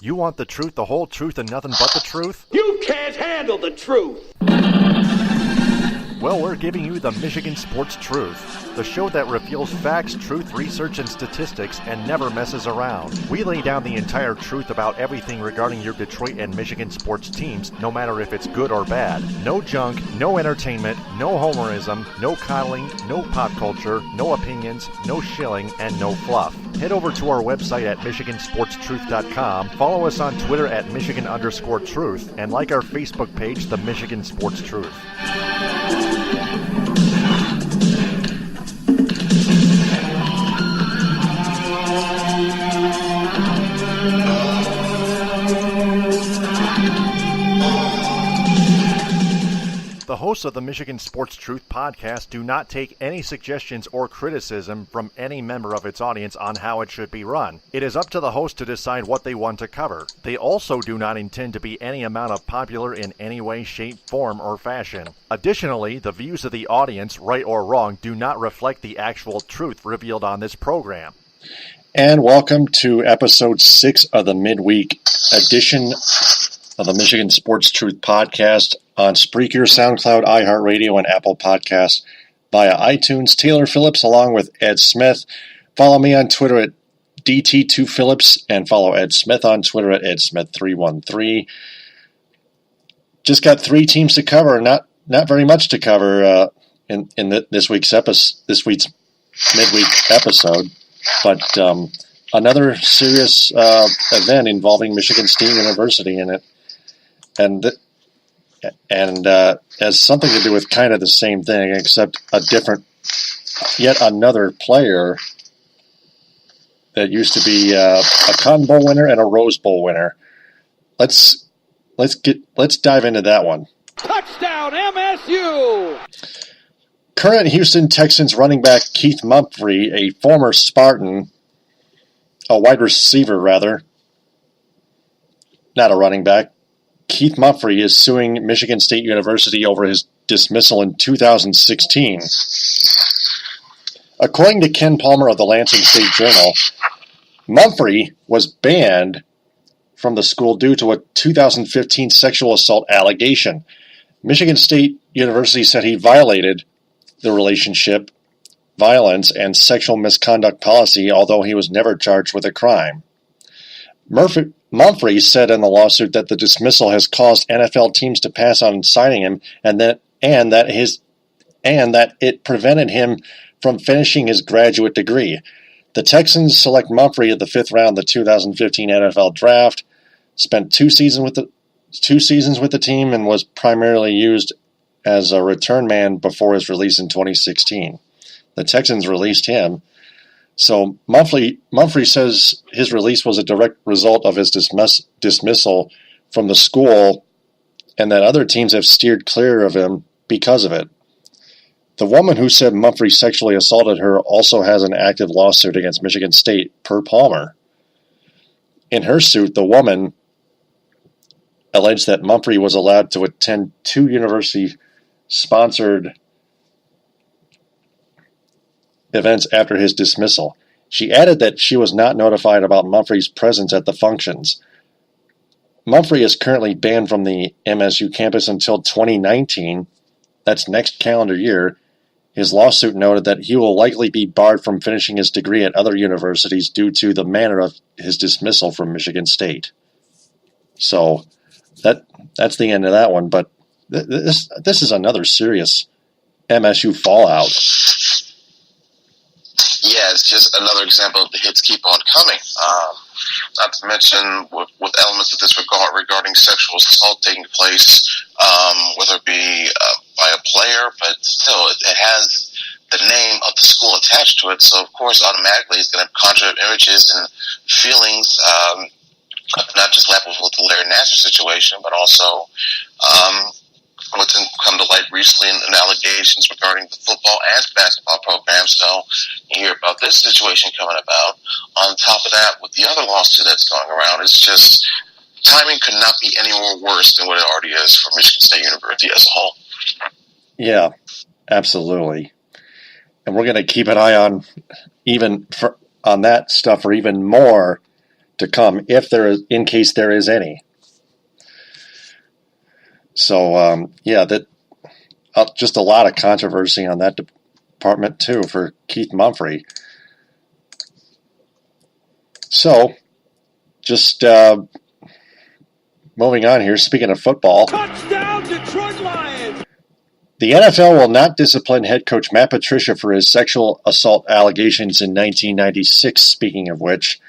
You want the truth, the whole truth, and nothing but the truth? You can't handle the truth! Well, we're giving you the Michigan Sports Truth, the show that reveals facts, truth, research, and statistics and never messes around. We lay down the entire truth about everything regarding your Detroit and Michigan sports teams, no matter if it's good or bad. No junk, no entertainment, no homerism, no coddling, no pop culture, no opinions, no shilling, and no fluff. Head over to our website at MichiganSportsTruth.com, follow us on Twitter at Michigan_Truth, and like our Facebook page, The Michigan Sports Truth. The hosts of the Michigan Sports Truth podcast do not take any suggestions or criticism from any member of its audience on how it should be run. It is up to the host to decide what they want to cover. They also do not intend to be any amount of popular in any way, shape, form, or fashion. Additionally, the views of the audience, right or wrong, do not reflect the actual truth revealed on this program. And welcome to episode 6 of the midweek edition of the Michigan Sports Truth podcast on Spreaker, SoundCloud, iHeartRadio, and Apple Podcasts via iTunes. Taylor Phillips along with Ed Smith. Follow me on Twitter at DT2Phillips and follow Ed Smith on Twitter at EdSmith313. Just got 3 teams to cover, not very much to cover in this week's midweek episode, but another serious event involving Michigan State University in it, and has something to do with kind of the same thing, except yet another player that used to be a Cotton Bowl winner and a Rose Bowl winner. Let's dive into that one. Touchdown, MSU! Current Houston Texans running back Keith Mumphrey, a former Spartan, a wide receiver rather, not a running back. Keith Mumphrey is suing Michigan State University over his dismissal in 2016. According to Ken Palmer of the Lansing State Journal, Mumphrey was banned from the school due to a 2015 sexual assault allegation. Michigan State University said he violated the relationship, violence, and sexual misconduct policy, although he was never charged with a crime. Mumphrey said in the lawsuit that the dismissal has caused NFL teams to pass on signing him, and that it prevented him from finishing his graduate degree. The Texans select Mumphrey at the 5th round of the 2015 NFL Draft. Spent 2 seasons with the team and was primarily used as a return man before his release in 2016. The Texans released him. So Mumphrey says his release was a direct result of his dismissal from the school, and that other teams have steered clear of him because of it. The woman who said Mumphrey sexually assaulted her also has an active lawsuit against Michigan State, per Palmer. In her suit, the woman alleged that Mumphrey was allowed to attend 2 university-sponsored events after his dismissal. She added that she was not notified about Mumphrey's presence at the functions. Mumphrey is currently banned from the MSU campus until 2019. That's next calendar year. His lawsuit noted that he will likely be barred from finishing his degree at other universities due to the manner of his dismissal from Michigan State. So that's the end of that one. But this is another serious MSU fallout. Yeah, it's just another example of the hits keep on coming. Not to mention with elements of this regarding sexual assault taking place, whether it be by a player, but still it has the name of the school attached to it. So, of course, automatically it's going to conjure up images and feelings, not just left with the Larry Nassar situation, but also what's come to light recently in allegations regarding the football and basketball program. So you hear about this situation coming about. On top of that, with the other lawsuit that's going around, it's just timing could not be any more worse than what it already is for Michigan State University as a whole. Yeah, absolutely. And we're going to keep an eye on that stuff for even more to come, in case there is any. So, just a lot of controversy on that department, too, for Keith Mumphrey. So, just moving on here, speaking of football. Touchdown, Detroit Lions! The NFL will not discipline head coach Matt Patricia for his sexual assault allegations in 1996, speaking of which.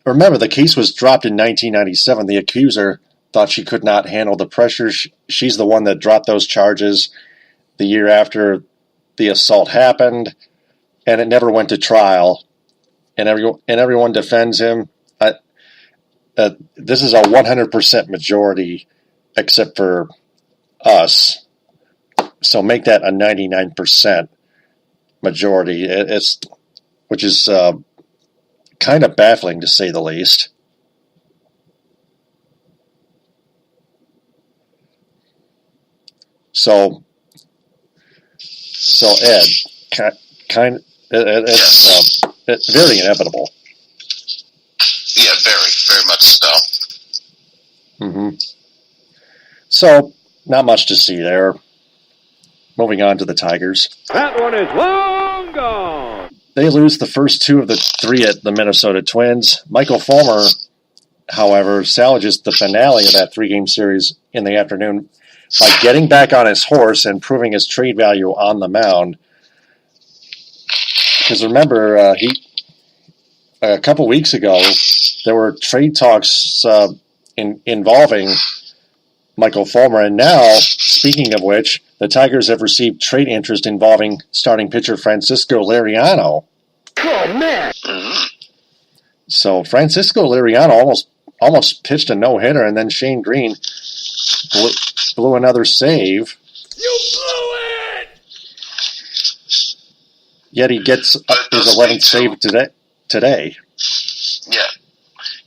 Remember, the case was dropped in 1997. The accuser thought she could not handle the pressure. She's the one that dropped those charges the year after the assault happened, and it never went to trial. And everyone defends him. This is a 100% majority, except for us. So make that a 99% majority. Which is kind of baffling, to say the least. So Ed, it's very inevitable. Yeah, very much so. Mm-hmm. So, not much to see there. Moving on to the Tigers. That one is long gone. They lose the first two of the three at the Minnesota Twins. Michael Fulmer, however, salvages the finale of that three-game series in the afternoon by getting back on his horse and proving his trade value on the mound. Because remember, a couple weeks ago, there were trade talks involving Michael Fulmer, and now, speaking of which, the Tigers have received trade interest involving starting pitcher Francisco Liriano. Oh, man! So Francisco Liriano almost pitched a no-hitter, and then Shane Green blew another save. You blew it! Yet he gets his 11th save today.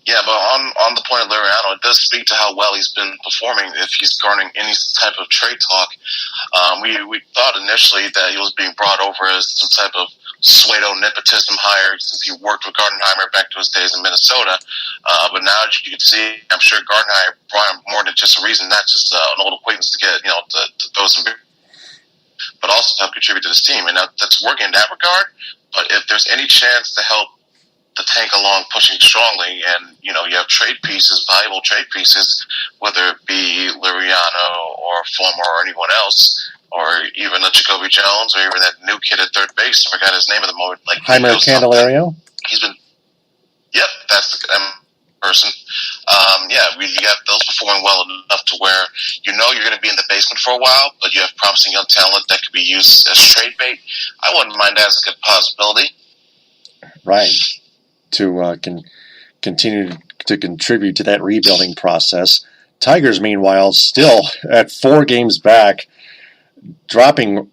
Yeah, but on the point of Liriano, it does speak to how well he's been performing if he's garnering any type of trade talk. We thought initially that he was being brought over as some type of pseudo-nepotism hire since he worked with Gardenheimer back to his days in Minnesota. But now as you can see, I'm sure Gardenheimer brought him more than just a reason, not just an old acquaintance to get, to throw some beer, but also to help contribute to this team. And that's working in that regard. But if there's any chance to help the tank along pushing strongly, and you have trade pieces, valuable trade pieces, whether it be Liriano or Fulmer or anyone else, or even a Jacoby Jones, or even that new kid at third base. I forgot his name at the moment. Like Heimer Candelario. He's been. Yep, that's the person. You got those performing well enough to where you're going to be in the basement for a while, but you have promising young talent that could be used as trade bait. I wouldn't mind that as a good possibility. Right. To continue to contribute to that rebuilding process. Tigers, meanwhile, still at 4 games back, dropping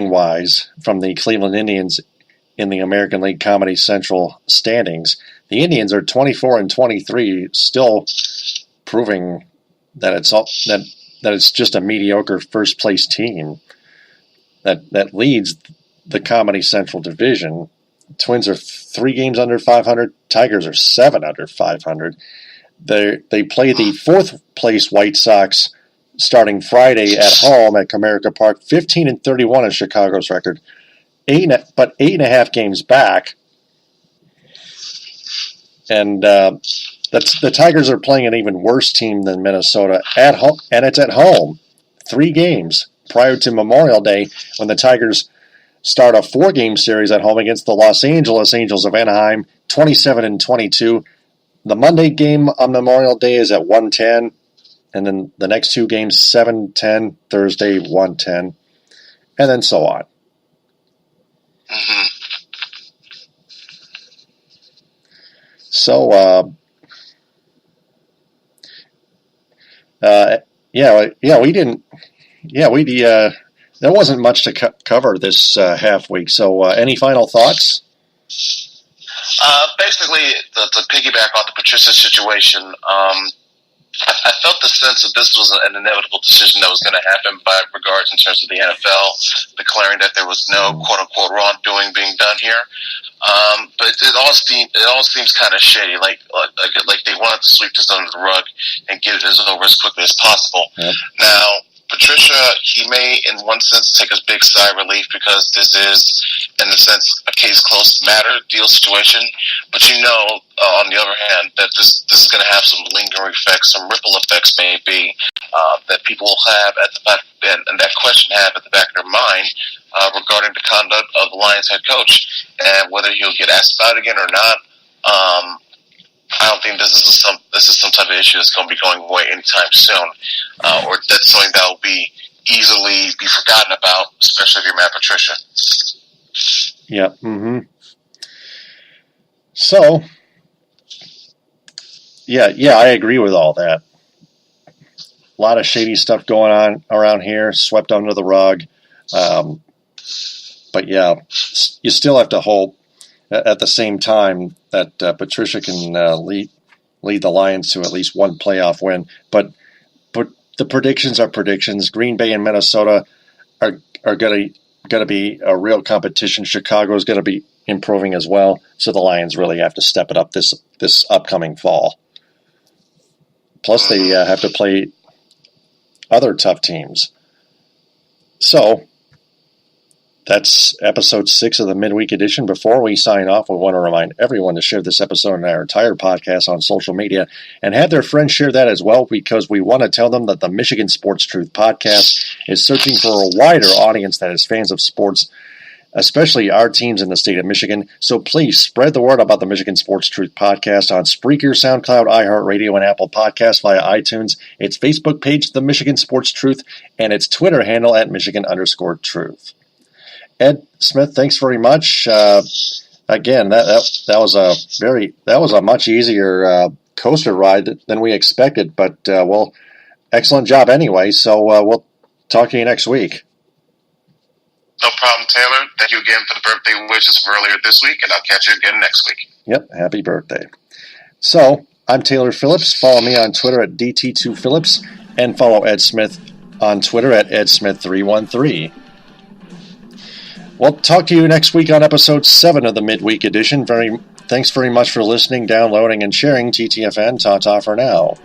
wise from the Cleveland Indians in the American League Comedy Central standings. The Indians are 24-23, still proving that it's just a mediocre first place team that leads the Comedy Central division. Twins are 3 games under 500. Tigers are 7 under 500. They play the 4th place White Sox starting Friday at home at Comerica Park. 15-31 is Chicago's record. 8.5 games back. And the Tigers are playing an even worse team than Minnesota at home, and it's at home. 3 games prior to Memorial Day, when the Tigers start a 4-game series at home against the Los Angeles Angels of Anaheim, 27-22. The Monday game on Memorial Day is at 1:10, and then the next 2 games, 7:10, Thursday, 1:10, and then so on. Mm-hmm. So, there wasn't much to cover this half week. So, any final thoughts? Basically, to piggyback on the Patricia situation, I felt the sense that this was an inevitable decision that was going to happen by regards in terms of the NFL declaring that there was no quote-unquote wrongdoing being done here. But it all seems kind of shady, like they wanted to sweep this under the rug and get it over as quickly as possible. Yep. Now, Patricia, he may, in one sense, take a big sigh of relief because this is, in a sense, a case closed matter deal situation. But on the other hand, that this is going to have some lingering effects, some ripple effects, maybe that people will have at the back, and that question have at the back of their mind regarding the conduct of the Lions head coach and whether he'll get asked about it again or not. I don't think this is some type of issue that's going to be going away anytime soon, or that's something that will be easily be forgotten about, especially if you're Matt Patricia. Yeah. Mm-hmm. So, yeah, I agree with all that. A lot of shady stuff going on around here, swept under the rug. But yeah, you still have to hope at the same time that Patricia can lead the Lions to at least one playoff win. But the predictions are predictions. Green Bay and Minnesota are going to be a real competition. Chicago is going to be improving as well. So the Lions really have to step it up this upcoming fall. Plus they have to play other tough teams. So that's episode 6 of the midweek edition. Before we sign off, we want to remind everyone to share this episode and our entire podcast on social media and have their friends share that as well, because we want to tell them that the Michigan Sports Truth podcast is searching for a wider audience that is fans of sports, especially our teams in the state of Michigan. So please spread the word about the Michigan Sports Truth podcast on Spreaker, SoundCloud, iHeartRadio, and Apple Podcasts via iTunes, its Facebook page, The Michigan Sports Truth, and its Twitter handle at Michigan_Truth. Ed Smith, thanks very much. Again, that was a much easier coaster ride than we expected, but excellent job anyway. So we'll talk to you next week. No problem, Taylor. Thank you again for the birthday wishes from earlier this week, and I'll catch you again next week. Yep, happy birthday. So I'm Taylor Phillips. Follow me on Twitter at DT2Phillips, and follow Ed Smith on Twitter at EdSmith313. We'll talk to you next week on episode 7 of the midweek edition. Thanks very much for listening, downloading, and sharing TTFN. Ta-ta for now.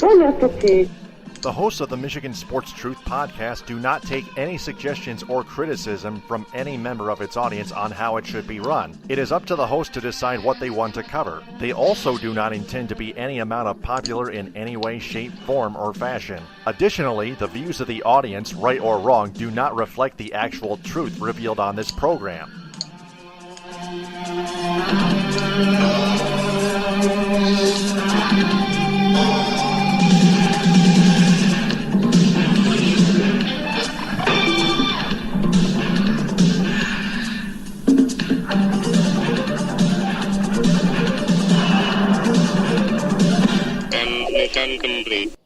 The hosts of the Michigan Sports Truth podcast do not take any suggestions or criticism from any member of its audience on how it should be run. It is up to the host to decide what they want to cover. They also do not intend to be any amount of popular in any way, shape, form, or fashion. Additionally, the views of the audience, right or wrong, do not reflect the actual truth revealed on this program. Transmission complete.